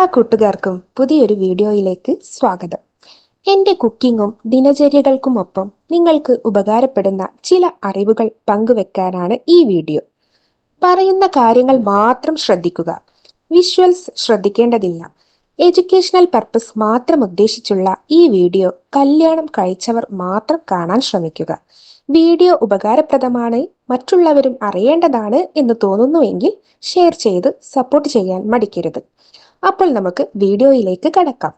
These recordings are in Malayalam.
എല്ലാ കൂട്ടുകാർക്കും പുതിയൊരു വീഡിയോയിലേക്ക് സ്വാഗതം. എൻ്റെ കുക്കിങ്ങും ദിനചര്യകൾക്കുമൊപ്പം നിങ്ങൾക്ക് ഉപകാരപ്പെടുന്ന ചില അറിവുകൾ പങ്കുവെക്കാനാണ് ഈ വീഡിയോ. പറയുന്ന കാര്യങ്ങൾ മാത്രം ശ്രദ്ധിക്കുക. വിഷ്വൽസ് ശ്രദ്ധിക്കേണ്ടതില്ല. എഡ്യൂക്കേഷണൽ പർപ്പസ് മാത്രം ഉദ്ദേശിച്ചുള്ള ഈ വീഡിയോ കല്യാണം കഴിച്ചവർ മാത്രം കാണാൻ ശ്രമിക്കുക. വീഡിയോ ഉപകാരപ്രദമാണ്, മറ്റുള്ളവരും അറിയേണ്ടതാണ് എന്ന് തോന്നുന്നുവെങ്കിൽ ഷെയർ ചെയ്ത് സപ്പോർട്ട് ചെയ്യാൻ മടിക്കരുത്. അപ്പോൾ നമുക്ക് വീഡിയോയിലേക്ക് കടക്കാം.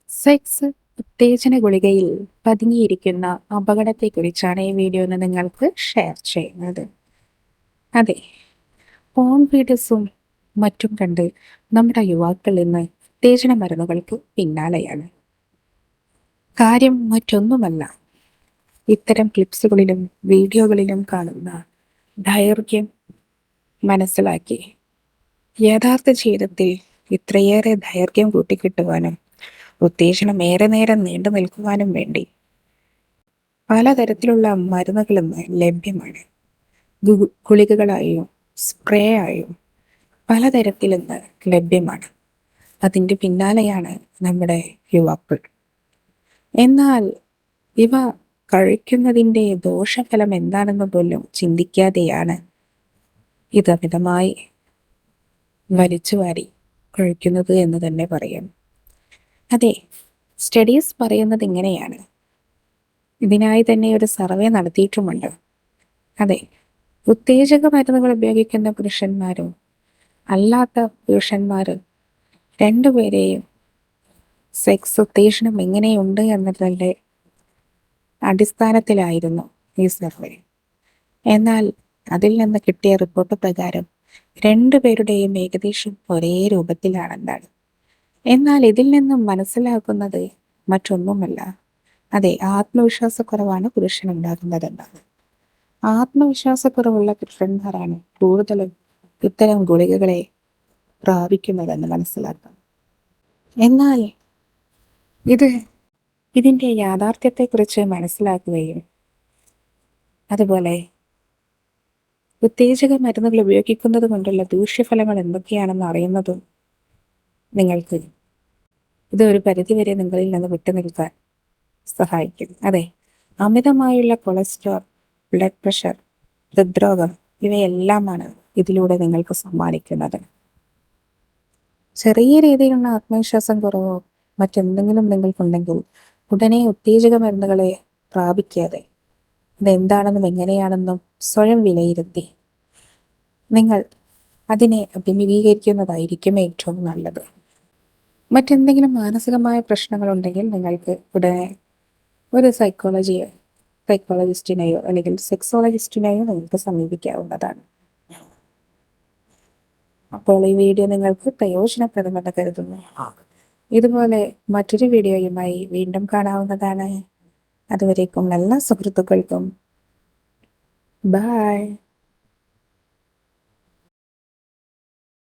സെക്സ് ഉത്തേജന ഗുളികയിൽ പതുങ്ങിയിരിക്കുന്ന അപകടത്തെക്കുറിച്ചാണ് ഈ വീഡിയോ നിങ്ങൾക്ക് ഷെയർ ചെയ്യുന്നത്. അതെ, പോൺ വീഡിയോസും മറ്റും കണ്ട് നമ്മുടെ യുവാക്കൾ ഇന്ന് ഉത്തേജന മരുന്നുകൾക്ക് പിന്നാലെയാണ്. കാര്യം മറ്റൊന്നുമല്ല, ഇത്തരം ക്ലിപ്സുകളിലും വീഡിയോകളിലും കാണുന്ന ദൈർഘ്യം മനസ്സിലാക്കി യഥാർത്ഥ ജീവിതത്തിൽ ഇത്രയേറെ ദൈർഘ്യം കൂട്ടിക്കിട്ടുവാനും ഉത്തേജനം ഏറെ നേരം നീണ്ടു നിൽക്കുവാനും വേണ്ടി പലതരത്തിലുള്ള മരുന്നുകൾ ഇന്ന് ലഭ്യമാണ്. ഗുളികകളായും സ്പ്രേ ആയും പലതരത്തിൽ ഇന്ന് ലഭ്യമാണ്. അതിൻ്റെ പിന്നാലെയാണ് നമ്മുടെ യുവാക്കൾ. എന്നാൽ ഇവ കഴിക്കുന്നതിൻ്റെ ദോഷഫലം എന്താണെന്ന് പോലും ചിന്തിക്കാതെയാണ് ഇത് അമിതമായി വലിച്ചുവാരി കഴിക്കുന്നത് എന്ന് തന്നെ പറയാം. അതെ, സ്റ്റഡീസ് പറയുന്നത് ഇങ്ങനെയാണ്. ഇതിനായി തന്നെ ഒരു സർവേ നടത്തിയിട്ടുമുണ്ട്. അതെ, ഉത്തേജക മരുന്നുകൾ ഉപയോഗിക്കുന്ന പുരുഷന്മാരും അല്ലാത്ത പുരുഷന്മാരും രണ്ടുപേരെയും സെക്സ് ഉത്തേജനം എങ്ങനെയുണ്ട് എന്നതിൻ്റെ അടിസ്ഥാനത്തിലായിരുന്നു ഈ സർവേ. എന്നാൽ അതിൽ നിന്ന് കിട്ടിയ റിപ്പോർട്ട് പ്രകാരം രണ്ടുപേരുടെയും ഏകദേശം ഒരേ രൂപത്തിലാണെന്നാണ്. എന്നാൽ ഇതിൽ നിന്നും മനസ്സിലാക്കുന്നത് മറ്റൊന്നുമല്ല. അതെ, ആത്മവിശ്വാസക്കുറവാണ് പുരുഷനുണ്ടാകുന്നതെന്നാണ്. ആത്മവിശ്വാസക്കുറവുള്ള പുരുഷന്മാരാണ് കൂടുതലും ഇത്തരം ഗുളികകളെ പ്രാപിക്കുന്നതെന്ന് മനസ്സിലാക്കാം. എന്നാൽ ഇതിൻ്റെ യാഥാർത്ഥ്യത്തെക്കുറിച്ച് മനസ്സിലാക്കുകയും അതുപോലെ ഉത്തേജക മരുന്നുകൾ ഉപയോഗിക്കുന്നത് കൊണ്ടുള്ള ദൂഷ്യഫലങ്ങൾ എന്തൊക്കെയാണെന്ന് അറിയുന്നതും നിങ്ങൾക്ക് ഇത് ഒരു പരിധിവരെ നിങ്ങളിൽ നിന്ന് വിട്ടുനിൽക്കാൻ സഹായിക്കും. അതെ, അമിതമായുള്ള കൊളസ്ട്രോൾ, ബ്ലഡ് പ്രഷർ, ഹൃദ്രോഗം ഇവയെല്ലാമാണ് ഇതിലൂടെ നിങ്ങൾക്ക് സമ്മാനിക്കുന്നത്. ചെറിയ രീതിയിലുള്ള ആത്മവിശ്വാസം കുറവോ മറ്റെന്തെങ്കിലും നിങ്ങൾക്കുണ്ടെങ്കിൽ ഉടനെ ഉത്തേജക മരുന്നുകളെ പ്രാപിക്കാതെ ഇതെന്താണെന്നും എങ്ങനെയാണെന്നും സ്വയം വിലയിരുത്തി നിങ്ങൾ അതിനെ അഭിമുഖീകരിക്കുന്നതായിരിക്കും ഏറ്റവും നല്ലത്. മറ്റെന്തെങ്കിലും മാനസികമായ പ്രശ്നങ്ങളുണ്ടെങ്കിൽ നിങ്ങൾക്ക് ഉടനെ ഒരു സൈക്കോളജിസ്റ്റിനെയോ അല്ലെങ്കിൽ സെക്സോളജിസ്റ്റിനെയോ നിങ്ങൾക്ക് സമീപിക്കാവുന്നതാണ്. അപ്പോൾ ഈ വീഡിയോ നിങ്ങൾക്ക് പ്രയോജനപ്രദമെന്ന് കരുതുന്നു. ഇതുപോലെ മറ്റൊരു വീഡിയോയുമായി വീണ്ടും കാണാവുന്നതാണ്. അതുവരേക്കും എല്ലാ സുഹൃത്തുക്കൾക്കും ബൈ.